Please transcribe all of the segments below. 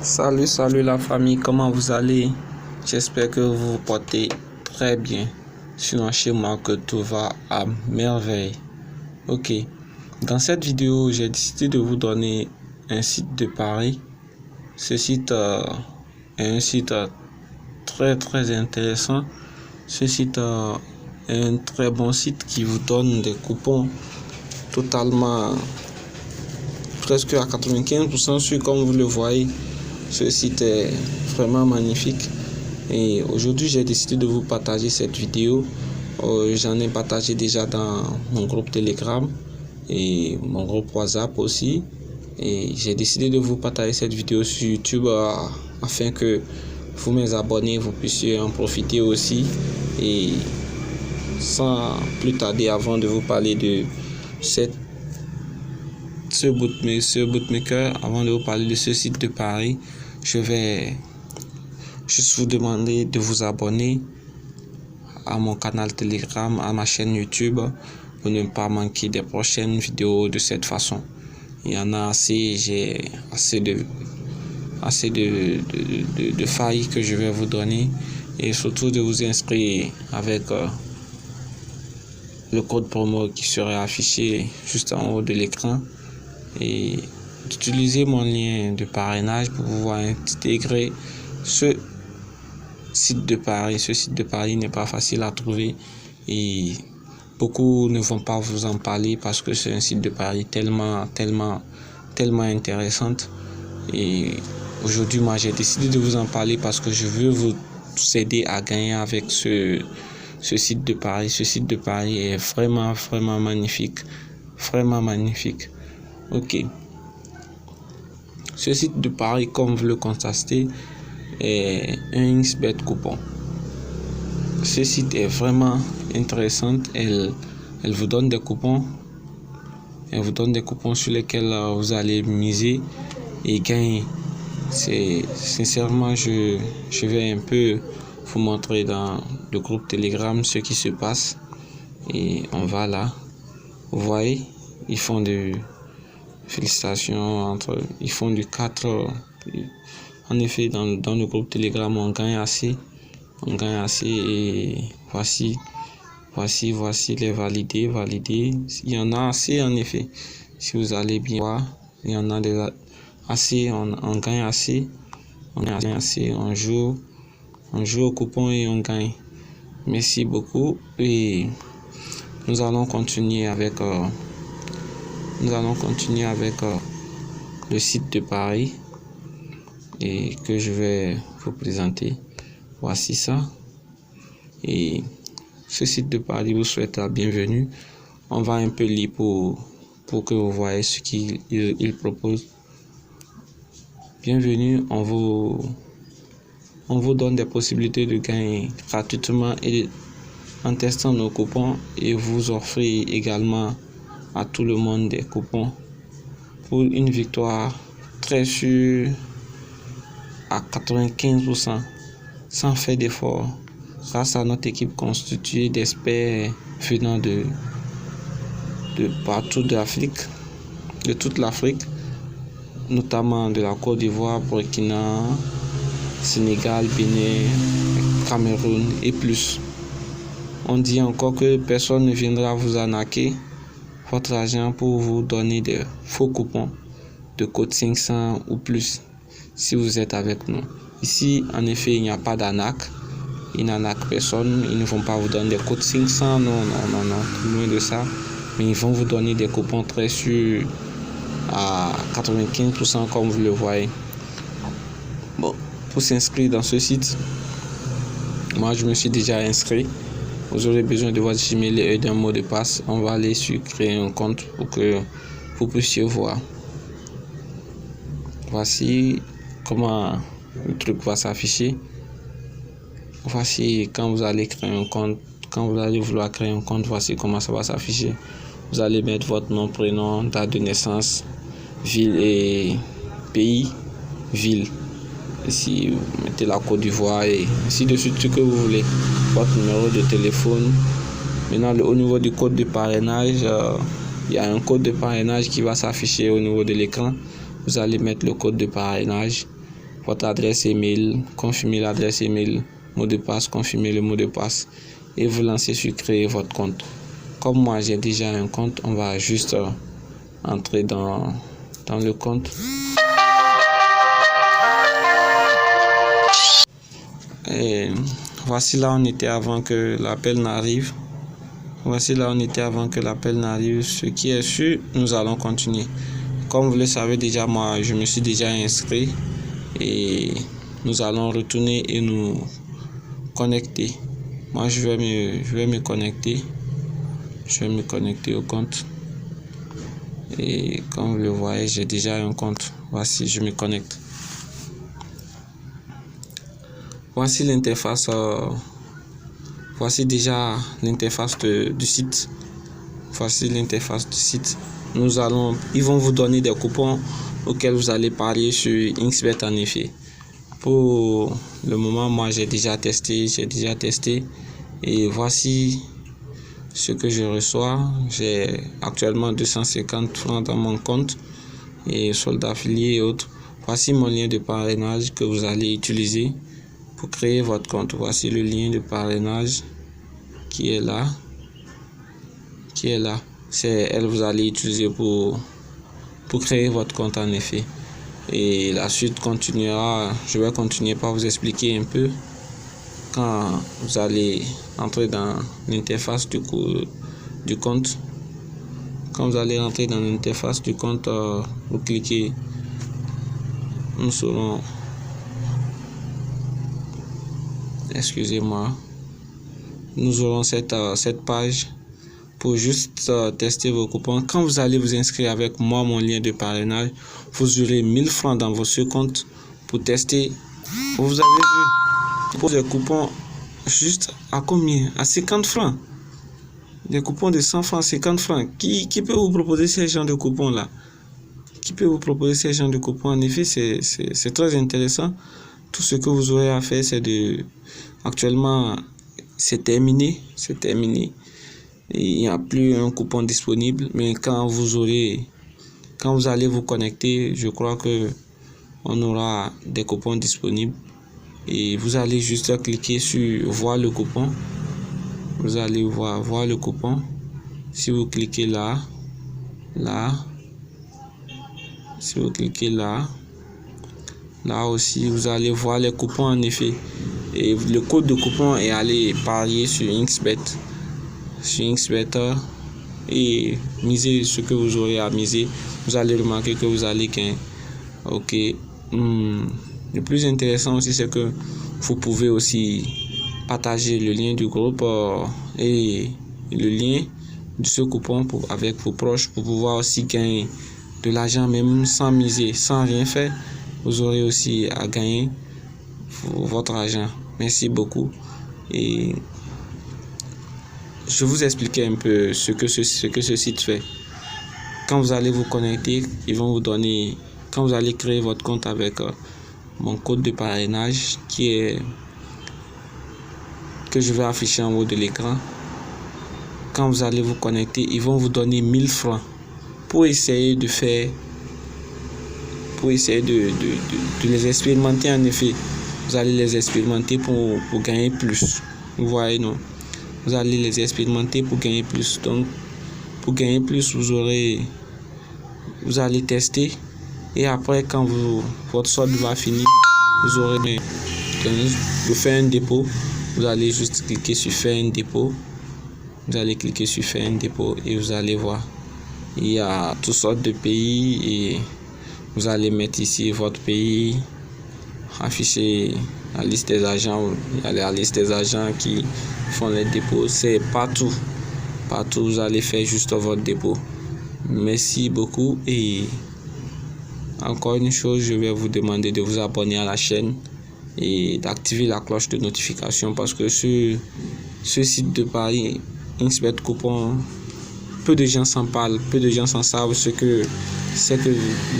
Salut la famille, comment vous allez? J'espère que vous vous portez très bien. Sinon chez moi que tout va à merveille. Ok, dans cette vidéo j'ai décidé de vous donner un site de Paris. Ce site est un site très intéressant. Ce site est un très bon site qui vous donne des coupons totalement presque à 95% sûr, comme vous le voyez. Ce site est vraiment magnifique et aujourd'hui j'ai décidé de vous partager cette vidéo. J'en ai partagé déjà dans mon groupe Telegram et mon groupe WhatsApp aussi, et j'ai décidé de vous partager cette vidéo sur YouTube afin que vous, mes abonnés, vous puissiez en profiter aussi. Et sans plus tarder, avant de vous parler de ce bootmaker, avant de vous parler de ce site de Paris, je vais juste vous demander de vous abonner à mon canal Telegram, à ma chaîne YouTube, pour ne pas manquer des prochaines vidéos de cette façon. Il y en a assez, j'ai assez de failles que je vais vous donner, et surtout de vous inscrire avec le code promo qui sera affiché juste en haut de l'écran, et d'utiliser mon lien de parrainage pour pouvoir intégrer ce site de Paris. Ce site de Paris n'est pas facile à trouver et beaucoup ne vont pas vous en parler parce que c'est un site de Paris tellement intéressant. Et aujourd'hui, moi, j'ai décidé de vous en parler parce que je veux vous aider à gagner avec ce site de Paris. Ce site de Paris est vraiment magnifique. Ok. Ce site de Paris, comme vous le constatez, est un XBet coupon. Ce site est vraiment intéressant. Elle vous donne des coupons. Elle vous donne des coupons sur lesquels vous allez miser et gagner. Sincèrement, je vais un peu vous montrer dans le groupe Telegram ce qui se passe. Et on va là. Vous voyez, ils font de félicitations ils font du 4. En effet, dans le groupe Telegram, on gagne assez. Et voici les validés. Il y en a assez, en effet. Si vous allez bien voir, il y en a assez. On gagne assez. On joue au coupon et on gagne. Merci beaucoup. Et nous allons continuer avec le site de Paris et que je vais vous présenter. Voici ça. Et ce site de Paris vous souhaite la bienvenue. On va un peu lire pour que vous voyez ce qu'il propose. Bienvenue, on vous donne des possibilités de gagner gratuitement et en testant nos coupons, et vous offrez également à tout le monde des coupons pour une victoire très sûre à 95% sans faire d'effort, grâce à notre équipe constituée d'experts venant de partout de toute l'Afrique, notamment de la Côte d'Ivoire, Burkina, Sénégal, Bénin, Cameroun et plus. On dit encore que personne ne viendra vous arnaquer votre argent pour vous donner des faux coupons de code 500 ou plus si vous êtes avec nous. Ici, en effet, il n'y a pas d'arnaque. Ils n'arnaquent personne. Ils ne vont pas vous donner des codes 500. Non. Loin de ça. Mais ils vont vous donner des coupons très sûrs à 95% comme vous le voyez. Bon, pour s'inscrire dans ce site, moi je me suis déjà inscrit. Vous aurez besoin de votre Gmail et d'un mot de passe. On va aller sur créer un compte pour que vous puissiez voir. Voici comment le truc va s'afficher. Voici quand vous allez créer un compte. Quand vous allez vouloir créer un compte, voici comment ça va s'afficher. Vous allez mettre votre nom, prénom, date de naissance, ville et pays, ville. Ici, vous mettez la Côte d'Ivoire et ainsi de suite, ce que vous voulez. Votre numéro de téléphone. Maintenant, au niveau du code de parrainage, il y a un code de parrainage qui va s'afficher au niveau de l'écran. vous allez mettre le code de parrainage, votre adresse email, confirmer l'adresse email, mot de passe, confirmer le mot de passe et vous lancez sur créer votre compte. Comme moi j'ai déjà un compte, on va juste entrer dans le compte. Et voici là on était avant que l'appel n'arrive. Voici là on était avant que l'appel n'arrive. Ce qui est sûr, nous allons continuer. Comme vous le savez déjà, moi je me suis déjà inscrit et nous allons retourner et nous connecter. Moi je vais me connecter. Je vais me connecter au compte. Et comme vous le voyez, j'ai déjà un compte. Voici, je me connecte. Voici l'interface. Voici déjà l'interface du site. Voici l'interface du site. Ils vont vous donner des coupons auxquels vous allez parier sur XBet en effet. Pour le moment, moi j'ai déjà testé. Et voici ce que je reçois. J'ai actuellement 250 francs dans mon compte et solde affilié et autres. Voici mon lien de parrainage que vous allez utiliser pour créer votre compte. Voici le lien de parrainage qui est là. C'est elle vous allez utiliser pour créer votre compte en effet. Et la suite continuera. Je vais continuer par vous expliquer un peu quand vous allez entrer dans l'interface du compte. Quand vous allez entrer dans l'interface du compte, vous cliquez. Excusez-moi. Nous aurons cette page pour juste tester vos coupons. Quand vous allez vous inscrire avec moi, mon lien de parrainage, vous aurez 1000 francs dans votre compte pour tester. Vous avez vu pour des coupons juste à combien? À 50 francs. Des coupons de 100 francs, 50 francs. Qui peut vous proposer ces genres de coupons là? Qui peut vous proposer ces genres de coupons? En effet, c'est très intéressant. Tout ce que vous aurez à faire, c'est actuellement, c'est terminé. Il n'y a plus un coupon disponible. Mais quand vous allez vous connecter, je crois que on aura des coupons disponibles. Et vous allez juste cliquer sur voir le coupon. Vous allez voir le coupon. Si vous cliquez là, si vous cliquez là aussi, vous allez voir les coupons en effet. Et le code de coupon est aller parier sur XBet. Et miser ce que vous aurez à miser. Vous allez remarquer que vous allez gagner. Ok. Le plus intéressant aussi, c'est que vous pouvez aussi partager le lien du groupe et le lien de ce coupon avec vos proches pour pouvoir aussi gagner de l'argent même sans miser, sans rien faire. Vous aurez aussi à gagner votre argent. Merci beaucoup. Et je vous expliquer un peu ce que ce site fait. Quand vous allez vous connecter, ils vont vous donner, quand vous allez créer votre compte avec mon code de parrainage que je vais afficher en haut de l'écran. Quand vous allez vous connecter, ils vont vous donner 1000 francs pour essayer de les expérimenter en effet. Vous allez les expérimenter pour gagner plus. Vous voyez, non? Vous allez les expérimenter pour gagner plus. Donc, pour gagner plus, vous allez tester. Et après, quand votre solde va finir, vous aurez de faire un dépôt. Vous allez juste cliquer sur faire un dépôt. Vous allez cliquer sur faire un dépôt et vous allez voir. Il y a toutes sortes de pays et vous allez mettre ici votre pays, afficher la liste des agents. Il y a la liste des agents qui font les dépôts. C'est partout. Partout, vous allez faire juste votre dépôt. Merci beaucoup et encore une chose, je vais vous demander de vous abonner à la chaîne et d'activer la cloche de notification parce que ce site de Paris XBet Coupon, peu de gens s'en parlent, peu de gens s'en savent c'est que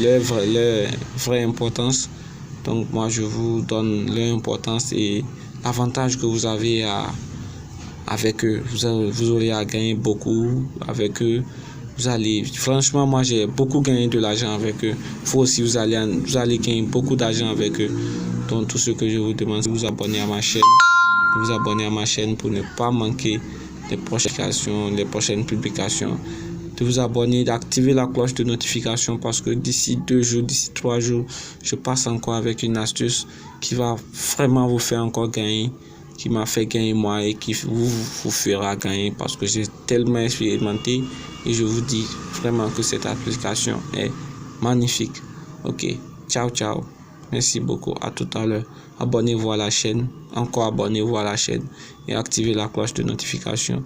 leur vraie importance. Donc moi je vous donne leur importance et l'avantage que vous avez avec eux. Vous aurez à gagner beaucoup avec eux Vous allez, franchement, moi j'ai beaucoup gagné de l'argent avec eux. Vous aussi, vous allez gagner beaucoup d'argent avec eux. Donc tout ce que je vous demande, c'est de vous abonner à ma chaîne. De vous abonner à ma chaîne pour ne pas manquer les prochaines publications. De vous abonner, d'activer la cloche de notification parce que d'ici 2 jours, d'ici 3 jours, je passe encore avec une astuce qui va vraiment vous faire encore gagner, qui m'a fait gagner moi et qui vous fera gagner parce que j'ai tellement expérimenté et je vous dis vraiment que cette application est magnifique. Ok, ciao ciao, merci beaucoup, à tout à l'heure. Abonnez-vous à la chaîne, encore abonnez-vous à la chaîne et activez la cloche de notification.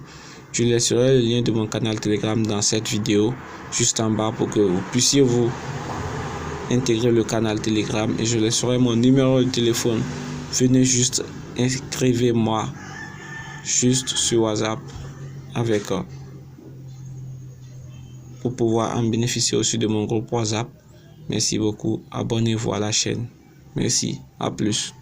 Je laisserai le lien de mon canal Telegram dans cette vidéo juste en bas pour que vous puissiez vous intégrer le canal Telegram et je laisserai mon numéro de téléphone. Venez juste inscrivez-moi juste sur WhatsApp avec pour pouvoir en bénéficier aussi de mon groupe WhatsApp. Merci beaucoup. Abonnez-vous à la chaîne. Merci. À plus.